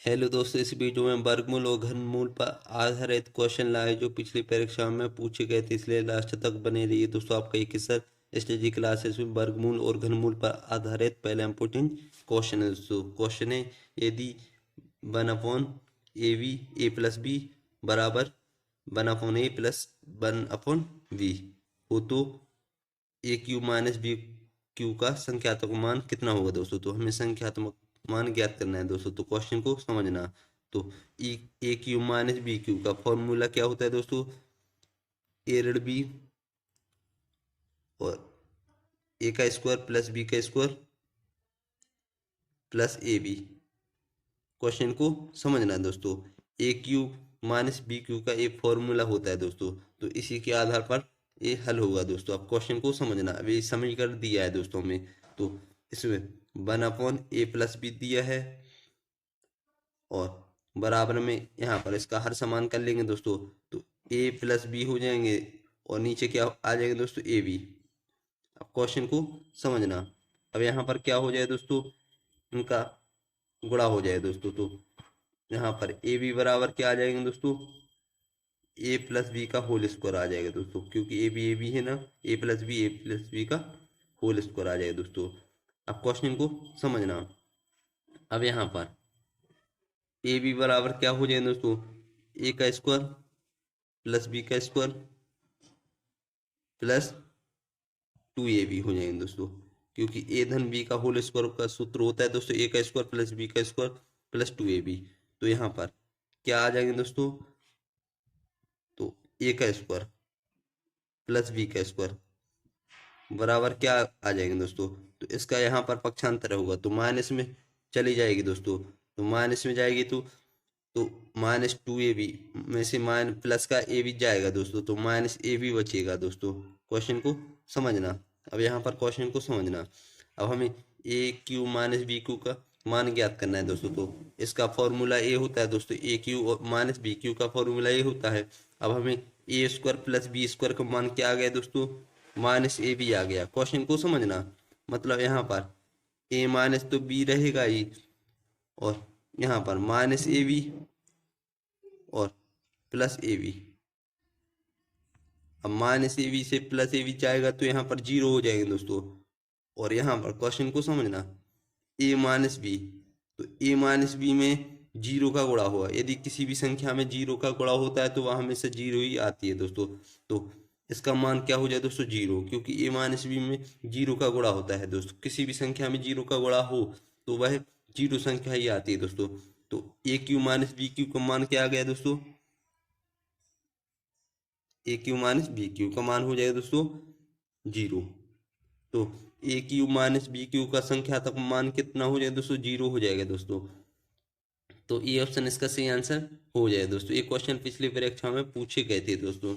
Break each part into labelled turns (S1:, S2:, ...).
S1: Hello दोस्तों, इस video में वर्गमूल और घनमूल पर आधारित क्वेश्चन लाए जो पिछली परीक्षा में पूछे गए थे, इसलिए लास्ट तक बने रहिए दोस्तों। आपका एक हिस्सा स्ट्रेटजी क्लासेस में वर्गमूल और घनमूल पर आधारित पहला इंपोर्टेंट क्वेश्चन है दोस्तों। क्वेश्चन है, यदि 1/a+b बराबर 1/a+1/v हो तो a³ - b³ का संख्यात्मक मान कितना होगा दोस्तों। तो हमें संख्यात्मक मान ज्ञात करना है दोस्तों। तो क्वेश्चन को समझना। तो a³ - b³ का फॉर्मूला क्या होता है दोस्तों। a-b और a² + b² + ab। क्वेश्चन को समझना दोस्तों। a³ - b³ का एक फॉर्मूला होता है दोस्तों। तो इसी के आधार पर ये हल होगा दोस्तों। अब क्वेश्चन को समझना। अभी समझ कर दिया है दोस्तों हमें। तो इसमें 1/a+b दिया है और बराबर में यहाँ पर इसका हर समान कर लेंगे दोस्तों। तो a+b हो जाएंगे और नीचे क्या आ जाएंगे दोस्तों, ab। अब क्वेश्चन को समझना। अब यहाँ पर क्या हो जाए दोस्तों, इनका गुणा हो जाए दोस्तों। तो यहाँ पर ab बराबर क्या आ जाएंगे दोस्तों, a+b का होल स्क्वायर आ जाएगा दोस्तों, क्योंकि ab है ना। a+b का होल स्क्वायर आ जाएगा दोस्तों। अब क्वेश्चन को समझना। अब यहाँ पर ab बराबर क्या हो जाए दोस्तों, a² + b² + 2ab हो जाएंगे दोस्तों। क्योंकि a-b का होल स्क्वायर का सूत्र होता है दोस्तों a² + b² + 2ab। तो यहाँ पर क्या आ जाएंगे दोस्तों, तो a² + b² बराबर क्या आ जाएंगे दोस्तों। तो इसका यहाँ पर पक्षांतर होगा तो माइनस में चली जाएगी दोस्तों। तो माइनस में जाएगी तो -2ab में से प्लस का a भी जाएगा दोस्तों, तो -ab बचेगा दोस्तों। क्वेश्चन को समझना। अब यहाँ पर क्वेश्चन को समझना। अब हमें a³ - b³ का मान ज्ञात करना है दोस्तों। तो इसका फॉर्मूला ए होता है दोस्तों, a³ और -b³ का फॉर्मूला ए होता है। अब हमें a² + b² का मान क्या आ गया दोस्तों, -ab आ गया। क्वेश्चन को समझना। मतलब यहाँ पर a माइनस तो b रहेगा ही और यहाँ पर -ab और +ab। अब -ab से +ab जाएगा तो यहाँ पर 0 हो जाएंगे दोस्तों। और यहाँ पर क्वेश्चन को समझना, a - b। तो a - b में 0 का गुणा हुआ। यदि किसी भी संख्या में 0 का गुणा होता है तो वह हमेशा 0 ही आती है दोस्तों। तो इसका मान क्या हो जाए दोस्तों, 0, क्योंकि a - b में 0 का गुणा होता है दोस्तों। किसी भी संख्या में 0 का गुणा हो तो वह 0 संख्या ही आती है दोस्तों। तो a³ - b³ का मान क्या आ गया दोस्तों, a³ - b³ का मान हो जाएगा दोस्तों 0। तो a³ - b³ का संख्यात्मक मान कितना हो जाएगा दोस्तों, 0 हो जाएगा दोस्तों। तो ये ऑप्शन इसका सही आंसर हो जाए दोस्तों। ये क्वेश्चन पिछली परीक्षा में पूछे गए थे दोस्तों।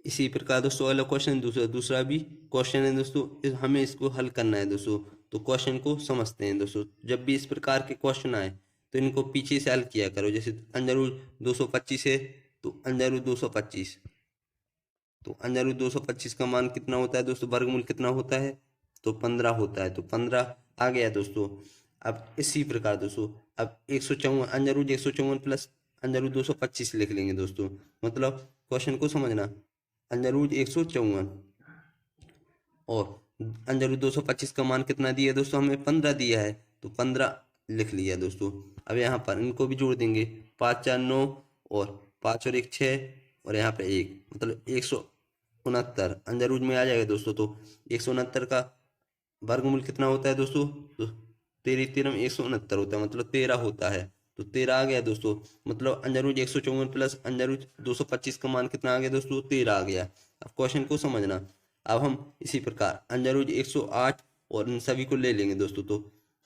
S1: इसी प्रकार दोस्तों अगला क्वेश्चन दूसरा भी क्वेश्चन है दोस्तों। हमें इसको हल करना है दोस्तों। तो क्वेश्चन को समझते हैं दोस्तों। जब भी इस प्रकार के क्वेश्चन आए तो इनको पीछे से हल किया करो। जैसे √225 है तो √225। तो √225 का मान कितना होता है दोस्तों, वर्गमूल कितना होता है, तो 15 होता है। तो 15 आ गया दोस्तों। अब इसी प्रकार दोस्तों अब 154 √154 प्लस √225 लिख लेंगे दोस्तों। मतलब क्वेश्चन को समझना, √154 और √225 का मान कितना दिया है दोस्तों, हमें 15 दिया है। तो 15 लिख लिया दोस्तों। अब यहाँ पर इनको भी जोड़ देंगे, 5 4 9 और 5 और 1 6 और यहाँ पे 1, मतलब 169 अंदर में आ जाएगा दोस्तों। तो 169 का वर्गमूल कितना होता है दोस्तों, तो 13 13 169 होता है, मतलब 13 होता है। तो 13 आ गया दोस्तों। मतलब √154 प्लस √225 का मान कितना आ गया दोस्तों, 13 आ गया। अब क्वेश्चन को समझना। अब हम इसी प्रकार √108 और इन सभी को ले लेंगे दोस्तों। तो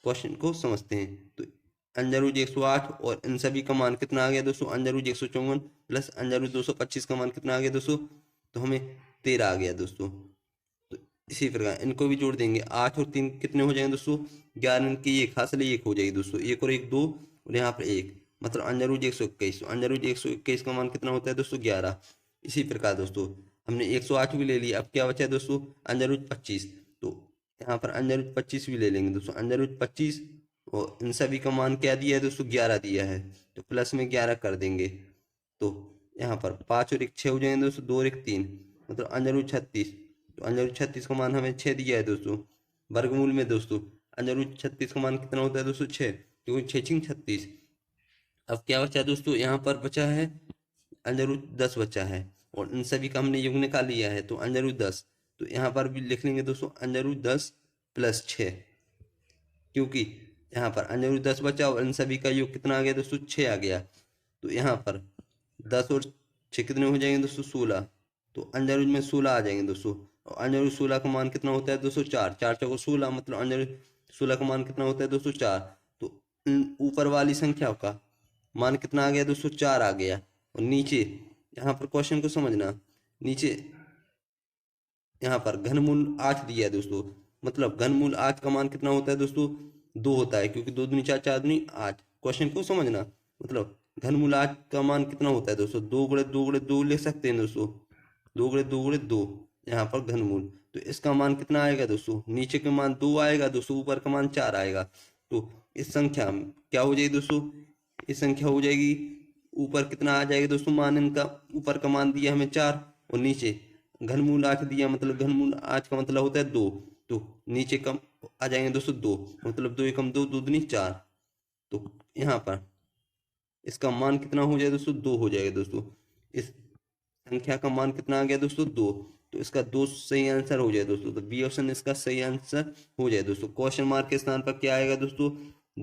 S1: क्वेश्चन को समझते हैं। तो √108 और इन सभी का मान कितना आ गया दोस्तों, √154 प्लस √225 का मान कितना आ गया दोस्तों, तो हमें 13 आ गया दोस्तों। तो इसी प्रकार इनको भी जोड़ देंगे। 8 और 3 कितने हो जाएंगे दोस्तों, 11। इनकी एक हासिल 1 हो जाएगी दोस्तों। 1 और 1 2 और यहाँ पर 1, मतलब √121। तो √121 का मान कितना होता है दोस्तों, 11। इसी प्रकार दोस्तों हमने 108 भी ले लिया। अब क्या बचा दोस्तों, √25। तो यहाँ पर √25 भी ले लेंगे दोस्तों। √25 और इन सभी का मान क्या दिया है दोस्तों, 11 दिया है, तो प्लस में 11 कर देंगे। तो यहाँ पर 5 और 1 6 हो जाएंगे दोस्तों, 2 और 1 3, मतलब अंजरूट 36। तो अंजरूट 36 का मान हमें 6 दिया है दोस्तों। वर्गमूल में दोस्तों अंजरूट 36 का मान कितना होता है दोस्तों, 6, क्योंकि 6 6 36। अब क्या बचा दोस्तों, यहाँ पर बचा है अंजरूट 10 बचा है, और इन सभी का हमने योग निकाल लिया है, तो अंजरूट 10। तो यहाँ पर भी लिख लेंगे दोस्तों अंजरूट 10 प्लस 6, क्योंकि यहाँ पर अंजरूट 10 बचा और इन सभी का योग कितना आ गया दोस्तों, 6 आ गया। तो यहाँ पर 10 और 6 कितने हो जाएंगे दोस्तों, 16। तो अंजरूट में 16 आ जाएंगे दोस्तों। और अंजरूट 16 का मान कितना होता है दोस्तों, 4, 4 चौको 16, मतलब अंजरूट 16 का मान कितना होता है दोस्तों, 4। तो ऊपर वाली संख्या का मान कितना आ गया दोस्तों, 4 आ गया। और नीचे यहाँ पर क्वेश्चन को समझना, नीचे यहाँ पर घनमूल 8 दिया है दोस्तों, मतलब घनमूल 8 का मान कितना होता है दोस्तों, 2 होता है, क्योंकि 2 दूनी 4, 4 दूनी 8। क्वेश्चन को समझना, मतलब घनमूल 8 का मान कितना होता है दोस्तों, 2 गुणे 2 गुणे 2 लिख सकते हैं दोस्तों, 2 गुणे 2 गुणे 2, यहाँ पर घनमूल। तो इसका मान कितना आएगा दोस्तों, नीचे के मान 2 आएगा दोस्तों, ऊपर का मान 4 आएगा। तो इस संख्या में क्या हो जाएगी दोस्तों, इस संख्या हो जाएगी, ऊपर कितना आ जाएगा दोस्तों मान इनका, ऊपर का मान दिया हमें 4, और नीचे घनमूल 8 दिया, मतलब घनमूल 8 का मतलब होता है 2। तो नीचे कम आ जाएंगे दोस्तों 2, मतलब 2 एकम 2, 2 दूनी 4। तो यहाँ पर इसका मान कितना हो जाएगा दोस्तों, 2 हो जाएगा दोस्तों। इस संख्या का मान कितना आ गया दोस्तों, 2। तो इसका 2 सही आंसर हो जाए दोस्तों, तो बी ऑप्शन इसका सही आंसर हो जाए दोस्तों। क्वेश्चन मार्क के स्थान पर क्या आएगा दोस्तों,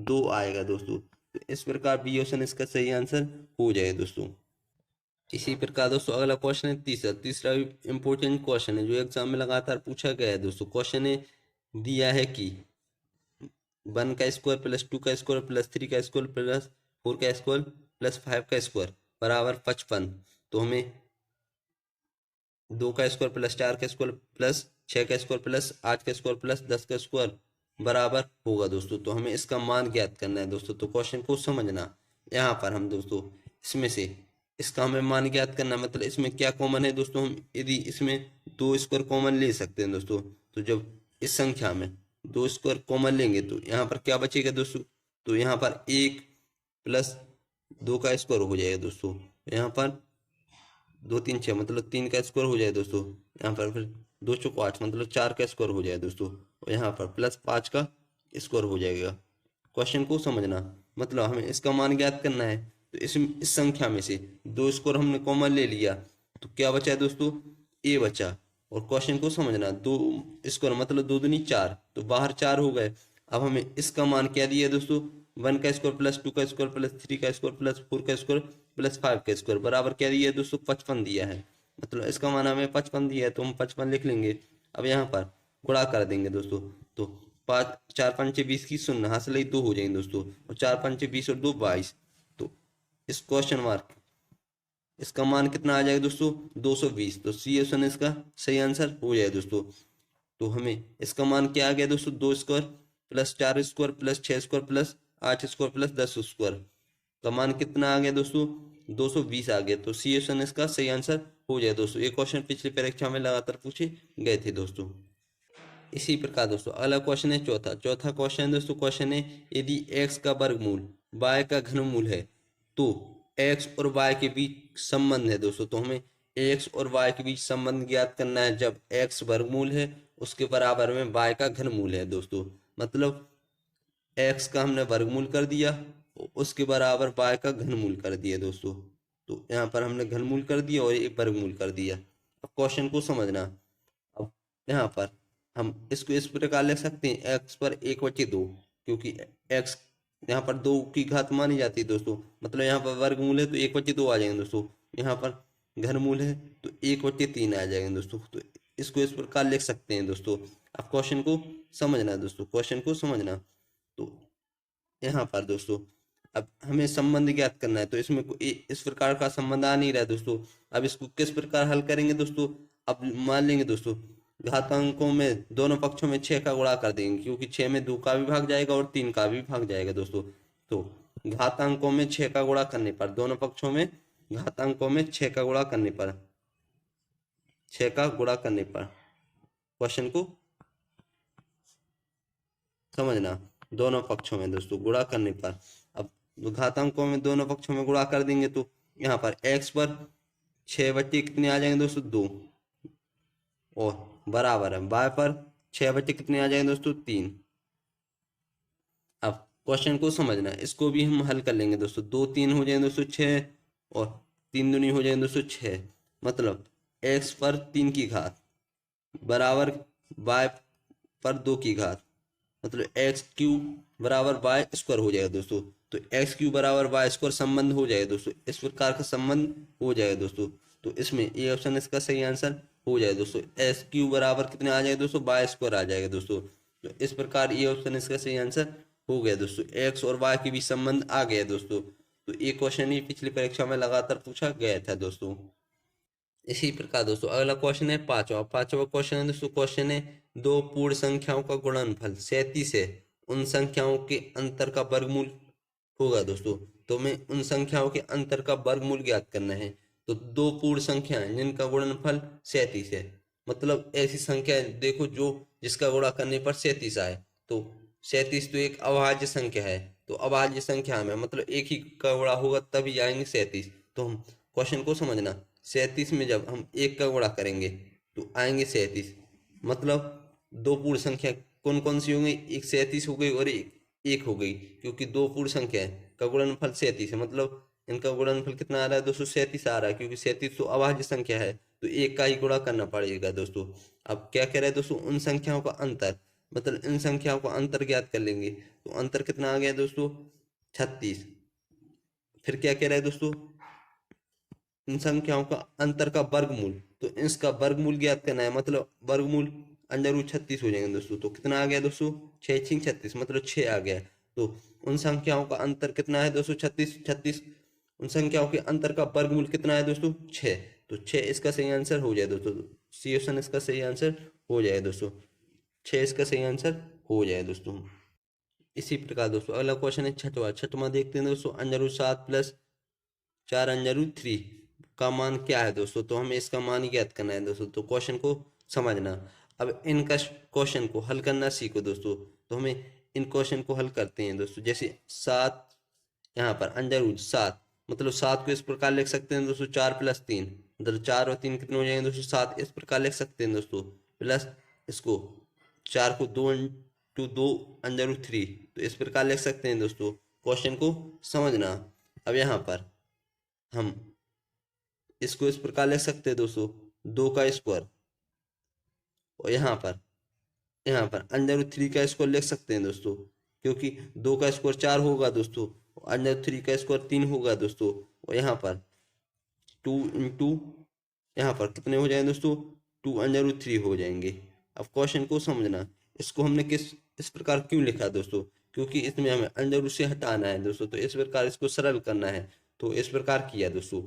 S1: 2 आएगा दोस्तों। तो इस प्रकार बी ऑप्शन इसका सही आंसर हो जाए दोस्तों। इसी प्रकार दोस्तों अगला क्वेश्चन है तीसरा, तीसरा भी इंपॉर्टेंट क्वेश्चन है जो एग्जाम में लगातार पूछा गया है दोस्तों। क्वेश्चन है दिया है कि 1 का स्क्वायर प्लस 2 का स्क्वायर प्लस 3 का स्क्वायर प्लस 4 का स्क्वायर प्लस 5 का स्क्वायर बराबर 55। तो हमें 2 का स्क्वायर प्लस 4 का स्क्वायर प्लस 6 का स्क्वायर प्लस 8 का स्क्वायर प्लस 10 का स्क्वायर बराबर होगा दोस्तों। तो हमें इसका मान ज्ञात करना है दोस्तों। तो क्वेश्चन को समझना, यहाँ पर हम दोस्तों इसमें से इसका हमें मान ज्ञात करना, मतलब इसमें क्या कॉमन है दोस्तों, हम यदि इसमें 2 स्क्वायर कॉमन ले सकते हैं दोस्तों। तो जब इस संख्या में 2 स्क्वायर कॉमन लेंगे तो यहाँ पर क्या बचेगा दोस्तों, तो यहाँ पर 1 प्लस 2 का स्क्वायर हो जाएगा दोस्तों। यहाँ पर 2 3 6, मतलब 3 का स्क्वायर हो जाए दोस्तों। यहाँ पर फिर 2 चौक 8, मतलब 4 का स्क्वायर हो जाए दोस्तों। और यहाँ पर प्लस 5 का स्क्वायर हो जाएगा। क्वेश्चन को समझना, मतलब हमें इसका मान ज्ञात करना है। तो इस संख्या में से 2 स्क्वायर हमने कॉमन ले लिया, तो क्या बचा है दोस्तों, ए बचा। और क्वेश्चन को समझना, 2 स्क्वायर मतलब 2 दूनी 4, तो बाहर 4 हो गए। अब हमें इसका मान क्या दिया है दोस्तों, 1 का स्क्वायर प्लस 2 का स्क्वायर प्लस 3 का स्क्वायर प्लस 4 का स्क्वायर प्लस 5 का स्क्वायर बराबर क्या दिया है दोस्तों, 55 दिया है। मतलब इसका मान हमें 55 दिया है, तो हम 55 लिख लेंगे। अब यहाँ पर गुणा कर देंगे दोस्तों। तो 5 4 5 20 की शून्य हासिल ही 2 हो जाएंगे दोस्तों, और 4 5 20 और 2 22। तो इस क्वेश्चन मार्क इसका मान कितना आ जाएगा दोस्तों, 220। तो सी ऑप्शन इसका सही आंसर हो जाए दोस्तों। तो हमें इसका मान क्या आ गया दोस्तों, 2 square plus 4 square plus 6 square plus 8 square plus 10 square का मान कितना आ गया दोस्तों, 220 आ गया। तो सी ऑप्शन इसका सही आंसर हो जाए दोस्तों। ये क्वेश्चन पिछली परीक्षा में लगातार पूछे गए थे दोस्तों। इसी प्रकार दोस्तों अगला क्वेश्चन है चौथा, चौथा क्वेश्चन दोस्तों। क्वेश्चन है यदि x का वर्गमूल y का घनमूल है तो x और y के बीच संबंध है दोस्तों। तो हमें x और y के बीच संबंध ज्ञात करना है। जब x वर्गमूल है उसके बराबर में y का घनमूल है दोस्तों, मतलब x का हमने वर्गमूल कर दिया, उसके बराबर y का घनमूल कर दिया दोस्तों। तो यहाँ पर हमने घनमूल कर दिया और एक वर्गमूल कर दिया। अब क्वेश्चन को समझना, अब यहाँ पर हम इसको इस प्रकार लिख सकते हैं, x पर 1/2, क्योंकि x यहाँ पर 2 की घात मानी जाती है दोस्तों, मतलब यहाँ पर वर्गमूल है तो 1/2 आ जाएंगे दोस्तों। यहाँ पर घनमूल है तो 1/3 आ जाएंगे दोस्तों। तो इसको इस प्रकार लिख सकते हैं दोस्तों। अब क्वेश्चन को समझना दोस्तों, क्वेश्चन को समझना। तो यहाँ पर दोस्तों अब हमें संबंध ज्ञात करना है, तो इसमें इस प्रकार का संबंध आ नहीं रहा है दोस्तों। अब इसको किस प्रकार हल करेंगे दोस्तों, अब मान लेंगे दोस्तों घातांकों में दोनों पक्षों में 6 का गुणा कर देंगे, क्योंकि 6 में 2 का भी भाग जाएगा और 3 का भी भाग जाएगा दोस्तों। तो घातांकों में 6 का गुणा करने पर, दोनों पक्षों में घातांकों में 6 का गुणा करने पर, 6 का गुणा करने पर क्वेश्चन को समझना, दोनों पक्षों में दोस्तों गुणा करने पर। अब घातांकों में दोनों पक्षों में गुणा कर देंगे तो यहाँ पर x पर 6/, कितने आ जाएंगे दोस्तों 2, और बराबर है y पर 6/, कितने आ जाएंगे दोस्तों 3। अब क्वेश्चन को समझना, इसको भी हम हल कर लेंगे दोस्तों। 2 3 हो जाएंगे दोस्तों 6, और 3 दूनी हो जाएंगे दोस्तों 6, मतलब x पर 3 की घात बराबर y पर 2 की घात, मतलब एक्स क्यूब बराबर वाई स्क्वायर हो जाएगा दोस्तों। तो एक्स क्यूब बराबर वाई स्क्वायर संबंध हो जाएगा दोस्तों, इस प्रकार का संबंध हो जाएगा दोस्तों। तो इसमें ए ऑप्शन इसका सही आंसर हो जाएगा दोस्तों। एक्स क्यूब बराबर कितने आ जाएगा दोस्तों, वाई स्क्वायर आ जाएगा दोस्तों। तो इस प्रकार ए ऑप्शन इसका सही आंसर हो गया दोस्तों। एक्स और वाई के बीच संबंध आ गया दोस्तों। तो ये क्वेश्चन ही पिछली परीक्षा में लगातार पूछा गया था दोस्तों। इसी प्रकार दोस्तों अगला क्वेश्चन है पांचवा क्वेश्चन है दोस्तों। क्वेश्चन है दो पूर्ण संख्याओं का गुणनफल 37 है, उन संख्याओं के अंतर का वर्गमूल होगा दोस्तों। तो हमें उन संख्याओं के अंतर का वर्गमूल ज्ञात करना है। तो दो पूर्ण संख्याएं जिनका गुणनफल 37 है, मतलब ऐसी संख्या देखो जो जिसका गुणा करने पर 37 आए। तो 37 तो एक अभाज्य संख्या है, तो अभाज्य संख्या में मतलब एक ही का गुणा होगा तभी आएंगे 37। तो हम क्वेश्चन को समझना, 37 में जब हम एक का गुणा करेंगे तो आएंगे 37, मतलब दो पूर्ण संख्या कौन कौन सी होंगी, एक 37 हो गई और एक हो गई, क्योंकि दो पूर्ण संख्या है का गुणनफल 37 है, मतलब इनका गुणनफल कितना आ रहा है दोस्तों 37 आ रहा है, क्योंकि 37 तो अभाज्य संख्या है तो एक का ही गुणा करना पड़ेगा दोस्तों। अब क्या कह रहे हैं दोस्तों, उन संख्याओं का अंतर, मतलब इन संख्याओं का अंतर ज्ञात कर लेंगे। तो अंतर कितना आ गया दोस्तों 36। फिर क्या कह रहा है दोस्तों, इन संख्याओं का अंतर का वर्गमूल, तो इसका वर्गमूल ज्ञात करना है, मतलब वर्गमूल √36 हो जाएंगे दोस्तों। तो कितना आ गया दोस्तों 6 6 36, मतलब 6 आ गया। तो उन संख्याओं का अंतर कितना है दोस्तों 36, उन संख्याओं के अंतर का वर्गमूल कितना है दोस्तों 6। तो 6 इसका सही आंसर हो जाए दोस्तों, सी ऑप्शन इसका सही आंसर हो जाए दोस्तों, 6 इसका सही आंसर हो जाए दोस्तों। इसी प्रकार दोस्तों अगला क्वेश्चन है छठवां देखते हैं दोस्तों। √7 + 4√3 का मान क्या है दोस्तों। तो हमें इसका मान ज्ञात करना है दोस्तों। तो क्वेश्चन को समझना, अब इनका क्वेश्चन को हल करना सीखो दोस्तों। तो हमें इन क्वेश्चन को हल करते हैं दोस्तों। जैसे 7, यहाँ पर √7, मतलब 7 को इस प्रकार लिख सकते हैं दोस्तों 4 + 3, मतलब 4 और 3 कितने हो जाएंगे दोस्तों 7, इस प्रकार लिख सकते हैं दोस्तों। प्लस इसको 4 को 2 × 2 √3, तो इस प्रकार लिख सकते हैं दोस्तों। क्वेश्चन को समझना। अब यहाँ पर हम इसको इस प्रकार लिख सकते हैं दोस्तों 2 का स्क्वायर, और यहाँ पर √3 का स्क्वायर लिख सकते हैं दोस्तों, क्योंकि 2 का स्क्वायर 4 होगा दोस्तों, √3 का स्क्वायर 3 होगा दोस्तों, और यहाँ पर 2 × यहाँ पर कितने हो जाएंगे दोस्तों 2 √3 हो जाएंगे। अब क्वेश्चन को समझना, इसको हमने इस प्रकार क्यों लिखा दोस्तों, क्योंकि इसमें हमें अंडर रूट से हटाना है दोस्तों, तो इस प्रकार इसको सरल करना है, तो इस प्रकार किया दोस्तों।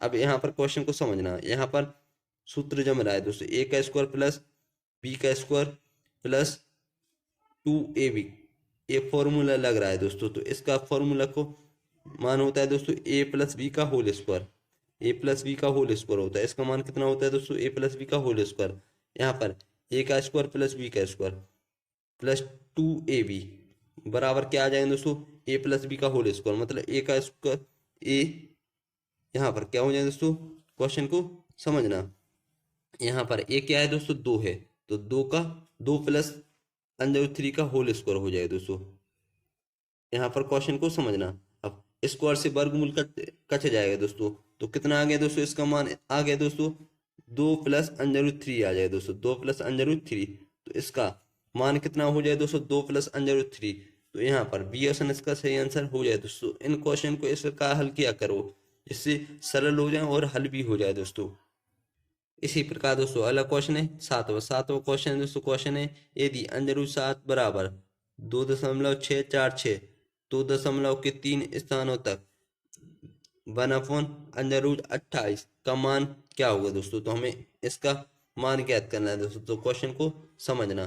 S1: अब यहाँ पर क्वेश्चन को समझना, यहाँ पर सूत्र जम रहा है दोस्तों, a का स्क्वायर प्लस b का स्क्वायर प्लस 2ab, ये फॉर्मूला लग रहा है दोस्तों। तो इसका फॉर्मूला को मान होता है दोस्तों a + b का होल स्क्वायर, a + b का होल स्क्वायर होता है। इसका मान कितना होता है दोस्तों a + b का होल स्क्वायर, यहाँ पर a का स्क्वायर प्लस b का स्क्वायर प्लस 2ab बराबर क्या आ जाएंगे दोस्तों a + b का होल स्क्वायर, मतलब a का स्क्वायर a, यहाँ पर क्या हो जाए दोस्तों, क्वेश्चन को समझना। यहाँ पर a क्या है दोस्तों 2 है, तो 2 + √3 का होल स्क्वायर हो जाए दोस्तों। यहाँ पर क्वेश्चन को समझना। अब स्क्वायर से वर्गमूल कट जाएगा दोस्तों, तो कितना आ गया दोस्तों, इसका मान आ गया दोस्तों 2 + √3 आ जाए दोस्तों, 2 + √3, तो इसका मान कितना हो जाए दोस्तों 2 + √3। तो यहाँ पर बी ऑप्शन इसका सही आंसर हो जाए दोस्तों। इन क्वेश्चन को इस प्रकार हल किया करो जिससे सरल हो जाए और हल भी हो जाए दोस्तों। इसी प्रकार दोस्तों अगला क्वेश्चन है सातवां क्वेश्चन है दोस्तों। क्वेश्चन है यदि √7 बराबर 2.646 2 दशमलव के 3 स्थानों तक 1/√28 का मान क्या होगा दोस्तों। तो हमें इसका मान ज्ञात करना है दोस्तों। तो क्वेश्चन को समझना,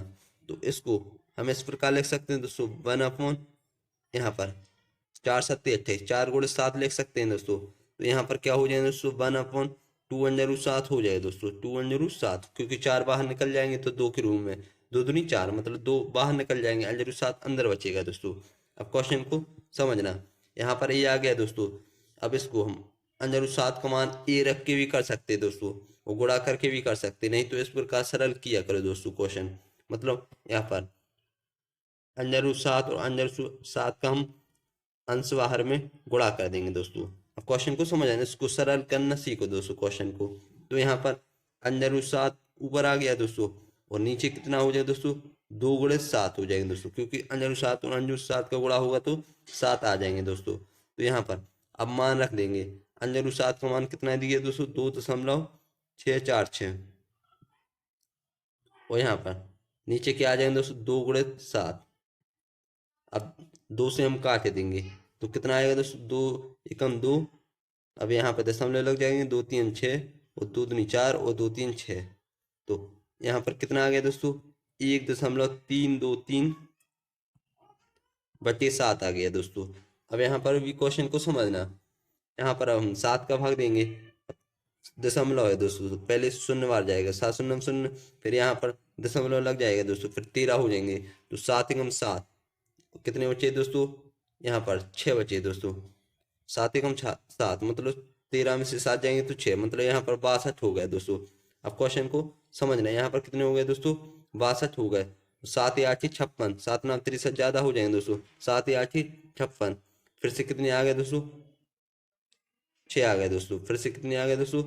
S1: तो इसको हम इस प्रकार लिख सकते हैं दोस्तों 1/, यहाँ पर 4 7 28, 4 × 7 लिख सकते हैं दोस्तों। तो यहाँ पर क्या हो जाएगा दोस्तों 1/2 √7 हो जाए दोस्तों, 2 √7, क्योंकि 4 बाहर निकल जाएंगे तो 2 के रूप में 2 दूनी 4, मतलब 2 बाहर निकल जाएंगे, अंजरू 7 अंदर बचेगा दोस्तों। अब क्वेश्चन को समझना, यहाँ पर ये आ गया दोस्तों। अब इसको हम अंजरू 7 का मान ए रख के भी कर सकते हैं दोस्तों, और गुणा करके भी कर सकते, नहीं तो इस प्रकार सरल किया करो दोस्तों क्वेश्चन। मतलब यहाँ पर अंजरू 7 और अंजरू 7 का हम अंश बाहर में गुणा कर देंगे दोस्तों। अब क्वेश्चन को समझ आना, इसको सरल करना सीखो दोस्तों क्वेश्चन को। तो यहाँ पर अंजरू 7 ऊपर आ गया दोस्तों, और नीचे कितना हो जाएगा दोस्तों, 2 गुणे 7 हो जाएंगे दोस्तों, क्योंकि अंजरू 7 और अंजरू 7 का गुणा होगा तो 7 आ जाएंगे दोस्तों। तो यहाँ पर अब मान रख देंगे, अंजरू 7 का मान कितना दिया दोस्तों, 2.646, और यहाँ पर नीचे क्या आ जाएंगे दोस्तों, 2 गुणे 7। अब 2 से हम काट देंगे तो कितना आएगा दोस्तों, 2 एकम 2। अब यहाँ पर दशमलव लग जाएंगे, 2 3 6, और 2 दूनी 4, और 2 3 6। तो यहाँ पर कितना आ गया दोस्तों, 1.323 बटे 7 आ गया दोस्तों। अब यहाँ पर भी क्वेश्चन को समझना, यहाँ पर अब हम 7 का भाग देंगे, दशमलव है दोस्तों तो पहले शून्य बार जाएगा, 7 शून्य शून्य, फिर यहाँ पर दशमलव लग जाएगा दोस्तों, फिर 13 हो जाएंगे। तो 7 एकम 7, कितने बचे दोस्तों, यहाँ पर 6 बचे दोस्तों। 7 एकम 7, मतलब 13 में से 7 जाएंगे तो 6, मतलब यहाँ पर 62 हो गया दोस्तों। अब क्वेश्चन को समझना, यहाँ पर कितने हो गए दोस्तों, 62 हो गए। 7 या 8 56, 7 नाम 63 ज्यादा हो जाएंगे दोस्तों, 7 या 8 56, फिर से कितने आ गए दोस्तों, 6 आ गए दोस्तों, फिर से कितने आ गए दोस्तों,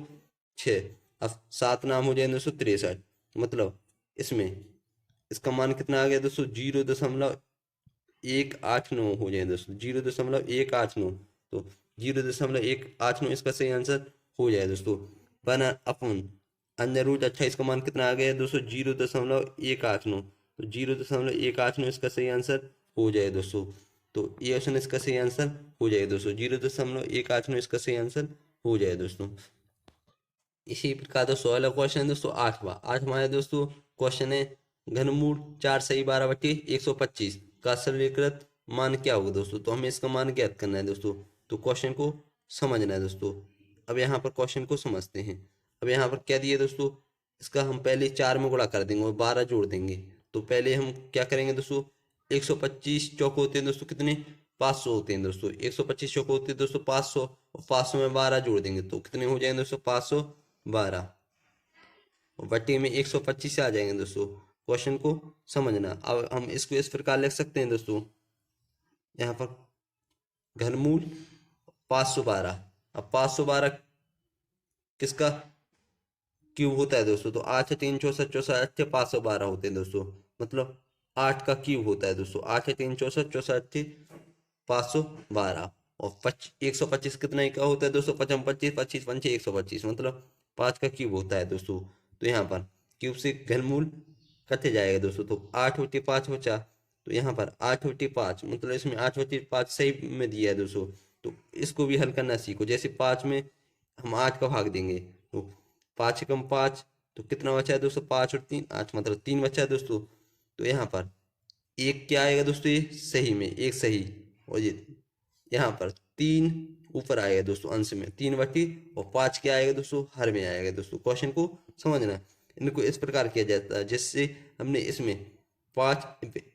S1: 6। अब 7 नाम हो जाएंगे दोस्तों 63, मतलब इसमें इसका मान कितना आ गया दोस्तों, 0.189 हो जाए दोस्तों, 0.189। तो 0.189 इसका सही आंसर हो जाए दोस्तों। बना अपन अंदर रूट 28 का मान कितना आ गया दोस्तों, 0.189। तो 0.189 इसका सही आंसर हो जाए दोस्तों। तो ये ऑप्शन इसका सही आंसर हो जाए दोस्तों, 0.189 इसका सही आंसर हो जाए दोस्तों। इसी प्रकार का 16 क्वेश्चन है दोस्तों। आठवां है दोस्तों, क्वेश्चन है घनमूल 4 सही 12 बटे 125 का सरलीकृत मान क्या होगा दोस्तों। तो हमें इसका मान ज्ञात करना है दोस्तों, तो क्वेश्चन को समझना है दोस्तों। अब यहाँ पर क्वेश्चन को समझते हैं। अब यहाँ पर क्या दिया दोस्तों, इसका हम पहले 4 में गुणा कर देंगे और 12 जोड़ देंगे। तो पहले हम क्या करेंगे दोस्तों, 125 चौक होते हैं दोस्तों कितने, 500 होते हैं दोस्तों। 125 चौक होते हैं दोस्तों 500, और 500 में 12 जोड़ देंगे तो कितने हो जाएंगे दोस्तों, 512, और बटे में 125 आ जाएंगे दोस्तों। क्वेश्चन को समझना। अब हम इसको इस प्रकार लिख सकते हैं दोस्तों, यहाँ पर घनमूल 512। अब 512 किसका क्यूब होता है दोस्तों, तो 8 3 64 64 512 होते हैं दोस्तों, मतलब 8 का क्यूब होता है दोस्तों। 8 3 64 64 512, और 125 कितना का होता है दोस्तों, 55 25 25 5 125, मतलब 5 का क्यूब होता है दोस्तों। तो यहाँ पर क्यूब से घनमूल कटे जाएगा दोस्तों, तो 8 बटे 5 बचा। तो यहाँ पर 8 बटे 5, मतलब इसमें 8 बटे 5 सही में दिया है दोस्तों। तो इसको भी हल करना सीखो। जैसे 5 में हम 8 का भाग देंगे, तो 5 एकम 5, तो कितना बचा है दोस्तों, 5 और 3 8, मतलब 3 बचा है दोस्तों। तो यहाँ पर एक क्या आएगा दोस्तों, ये सही में एक सही, और ये यहाँ पर 3 ऊपर आएगा दोस्तों अंश में 3 बटी, और 5 क्या आएगा दोस्तों, हर में आएगा दोस्तों। क्वेश्चन को समझना, इनको इस प्रकार किया जाता है। जिससे हमने इसमें 5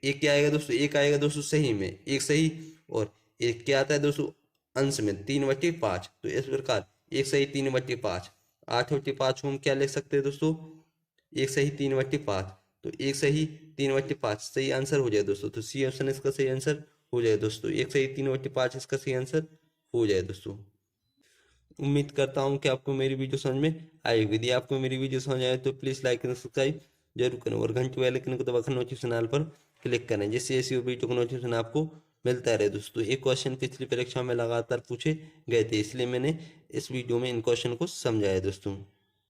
S1: एक क्या आएगा दोस्तों, एक आएगा दोस्तों सही में एक सही, और एक क्या आता है दोस्तों अंश में 3/5। तो इस प्रकार एक सही 3/5, 8/5 को हम क्या लिख सकते हैं दोस्तों, एक सही 3/5। तो एक सही 3/5 सही आंसर हो जाए दोस्तों। तो सी ऑप्शन इसका सही आंसर हो जाए दोस्तों, एक सही 3/5 इसका सही आंसर हो जाए दोस्तों। उम्मीद करता हूँ कि आपको मेरी वीडियो समझ में आएगी। यदि आपको मेरी वीडियो समझ आए तो प्लीज़ लाइक एंड सब्सक्राइब जरूर करें, और घंटे वाले आइकन को दबाकर नोटिफिकेशन ऑल पर क्लिक करें, जिससे ऐसी वीडियो का नोटिफिकेशन आपको मिलता रहे दोस्तों। एक क्वेश्चन पिछली परीक्षा में लगातार पूछे गए थे, इसलिए मैंने इस वीडियो में इन क्वेश्चन को समझाया दोस्तों।